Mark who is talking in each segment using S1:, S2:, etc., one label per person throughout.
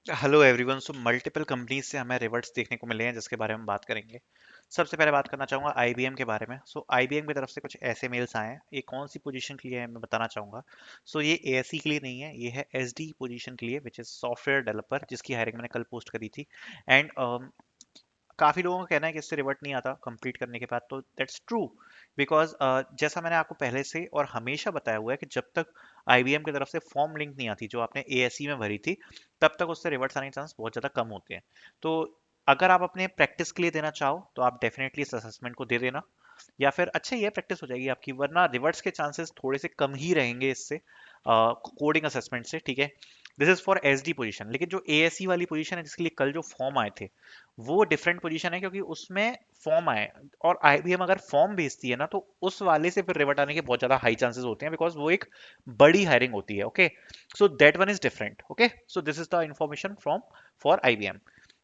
S1: Hello everyone. So multiple companies से हमें reverts देखने को मिले हैं जिसके बारे में बात करेंगे। सबसे पहले बात करना चाहूँगा आईबीएम के बारे में। सो आईबीएम की तरफ से कुछ ऐसे मेल्स आए हैं। ये कौन सी पोजीशन के लिए है मैं बताना चाहूँगा। सो ये एएससी के लिए नहीं है, ये है एसडी पोजीशन के लिए, विच इज़ सॉफ्टवेयर डेवलपर, जिसकी हायरिंग मैंने कल पोस्ट करी थी। एंड काफी लोगों का कहना है कि इससे रिवर्ट नहीं आता कंप्लीट करने के बाद, तो दैट्स ट्रू। बिकॉज जैसा मैंने आपको पहले से और हमेशा बताया हुआ है कि जब तक आईबीएम की तरफ से फॉर्म लिंक नहीं आती जो आपने एएससी में भरी थी, तब तक उससे रिवर्ट्स आने के चांस बहुत ज़्यादा कम होते हैं। तो अगर आप अपने प्रैक्टिस के लिए देना चाहो तो आप डेफिनेटली इस असेसमेंट को दे देना, या फिर अच्छा ये प्रैक्टिस हो जाएगी आपकी, वरना रिवर्ट्स के चांसेस थोड़े से कम ही रहेंगे इससे कोडिंग असेसमेंट से, ठीक है। This is for SD position. लेकिन जो एएससी वाली पोजीशन है जिसके लिए कल जो फॉर्म आए थे, वो डिफरेंट पोजीशन है, क्योंकि उसमें फॉर्म आए, और आईबीएम अगर फॉर्म भेजती है ना तो उस वाले से फिर रिवर्ट आने के बहुत ज्यादा हाई चांसेस होते हैं, बिकॉज वो एक बड़ी हायरिंग होती है। Okay, so that one is different. Okay, so this is the information from for IBM.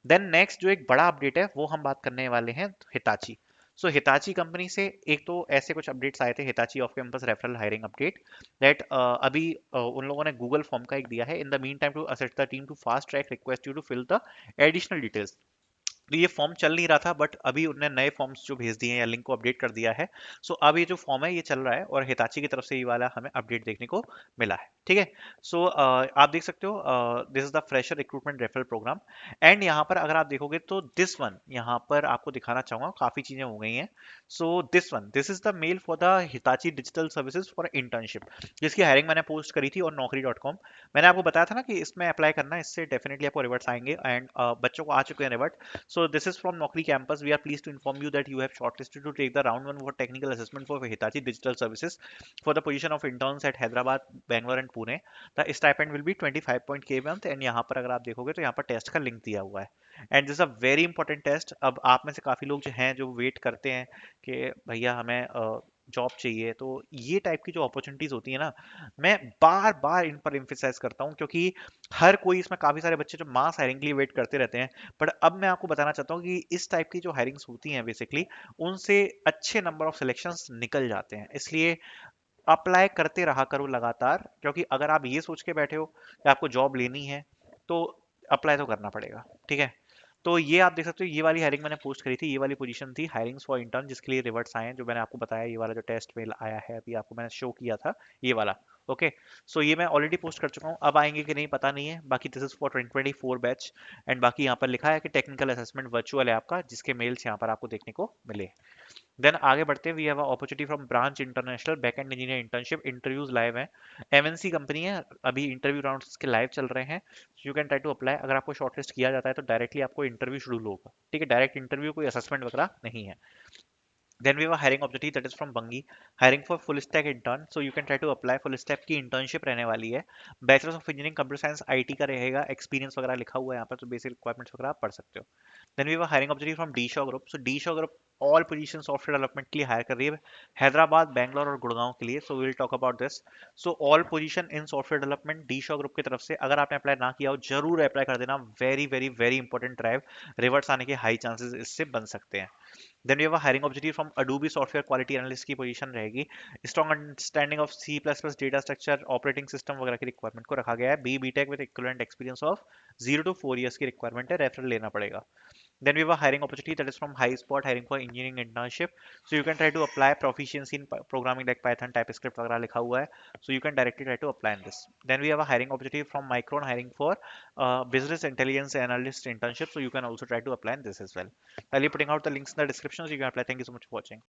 S1: Then next जो एक बड़ा अपडेट है वो हम बात करने वाले हैं हिताची। सो हिताची कंपनी से एक तो ऐसे कुछ अपडेट्स आए थे, Hitachi off campus referral hiring update, that अभी उन लोगों ने गूगल फॉर्म का एक दिया है। In the mean time to assist the team to fast track request you to fill the additional details. तो ये फॉर्म चल नहीं रहा था, बट अभी उन्होंने नए फॉर्म्स जो भेज दिए हैं या लिंक को अपडेट कर दिया है। सो अब ये जो फॉर्म है ये चल रहा है, और हिताची की तरफ से ये वाला हमें अपडेट देखने को मिला है, ठीक है। सो आप देख सकते हो, this is the fresher recruitment referral program. And यहाँ पर अगर आप देखोगे तो दिस वन यहाँ पर आपको दिखाना चाहूंगा, काफी चीजें हो गई हैं। So this is the mail for the Hitachi digital services for internship, जिसकी हायरिंग मैंने पोस्ट करी थी और naukri.com। मैंने आपको बताया था ना कि इसमें अप्लाई करना है, इससे डेफिनेटली आपको रिवर्ट्स आएंगे, एंड बच्चों को आ चुके हैं revert. So this is from Naukri campus. We are pleased to inform you that you have shortlisted to take the round one for technical assessment for Hitachi Digital Services for the position of interns at Hyderabad, Bangalore and Pune. The stipend will be 25k month, and यहाँ पर अगर आप देखोगे तो यहाँ पर test का link दिया हुआ है। And this a very important test. अब आप में से काफी लोग जो हैं जो वेट करते हैं कि भैया हमें जॉब चाहिए, तो ये टाइप की जो अपॉर्चुनिटीज होती है ना, मैं बार बार इन पर एम्फेसाइज करता हूँ, क्योंकि हर कोई इसमें, काफी सारे बच्चे जो मास हायरिंग के लिए वेट करते रहते हैं, बट अब मैं आपको बताना चाहता हूँ कि इस टाइप की जो हायरिंग्स होती हैं बेसिकली, उनसे अच्छे नंबर ऑफ सिलेक्शंस निकल जाते हैं। इसलिए अप्लाई करते रहा करो लगातार, क्योंकि अगर आप ये सोच के बैठे हो कि आपको जॉब लेनी है, तो अप्लाई तो करना पड़ेगा, ठीक है। तो ये आप देख सकते हो, ये वाली हायरिंग मैंने पोस्ट करी थी, ये वाली पोजीशन थी हायरिंग्स फॉर इंटर्न, जिसके लिए रिवर्ट्स आए हैं, जो मैंने आपको बताया, ये वाला जो टेस्ट मेल आया है अभी आपको मैंने शो किया था, ये वाला। ओके, सो ये मैं ऑलरेडी पोस्ट कर चुका हूँ, अब आएंगे कि नहीं पता नहीं है। बाकी this is for 2024 batch. And बाकी यहाँ पर लिखा है कि टेक्निकल असेसमेंट वर्चुअल है आपका, जिसके मेल्स यहाँ पर आपको देखने को मिले। देन आगे बढ़ते हैं, we have opportunity from Branch International backend engineer internship. Interviews live हैं, एमएनसी कंपनी है, अभी इंटरव्यू राउंड्स के लाइव चल रहे हैं। You can try to apply. अगर आपको शॉर्टलिस्ट किया जाता है तो डायरेक्टली आपको इंटरव्यू शेड्यूल होगा, ठीक है, डायरेक्ट इंटरव्यू, कोई असेसमेंट वगैरह नहीं है। Then we have a hiring opportunity that is from Bungi, hiring for full stack intern. So you can try to apply, full stack की internship रहने वाली है। Bachelors of engineering computer science IT का रहेगा, experience वगैरह लिखा हुआ है यहाँ पर, तो बेसिक रिक्वायरमेंट्स वगैरह आप पढ़ सकते हो। Then we have hiring opportunity from D Shaw group. So D Shaw group all position software development के लिए हायर कर रही है, हैदराबाद, बैंगलोर और गुड़गांव के लिए। So we will talk about this. So all position in software development D Shaw group की तरफ से, अगर आपने अप्लाई ना किया हो जरूर अप्लाई कर देना। Very very very important drive, reverts आने के हाई चांसेस इससे बन सकते हैं। Then we have hiring opportunity from Adobe software quality analyst की पोजीशन रहेगी। Strong understanding of C plus plus data structure operating system वगैरह की रिक्वायरमेंट को रखा गया है। B tech with equivalent experience of 0 to 4 years की रिक्वायरमेंट है, रेफरल लेना पड़ेगा। Then we have a hiring opportunity that is from HighSpot, hiring for engineering internship. So you can try to apply proficiency in programming like Python, TypeScript वगैरह लिखा हुआ है. So you can directly try to apply in this. Then we have a hiring opportunity from Micron, hiring for business intelligence analyst internship. So you can also try to apply in this as well. I'll be putting out the links in the description so you can apply. Thank you so much for watching.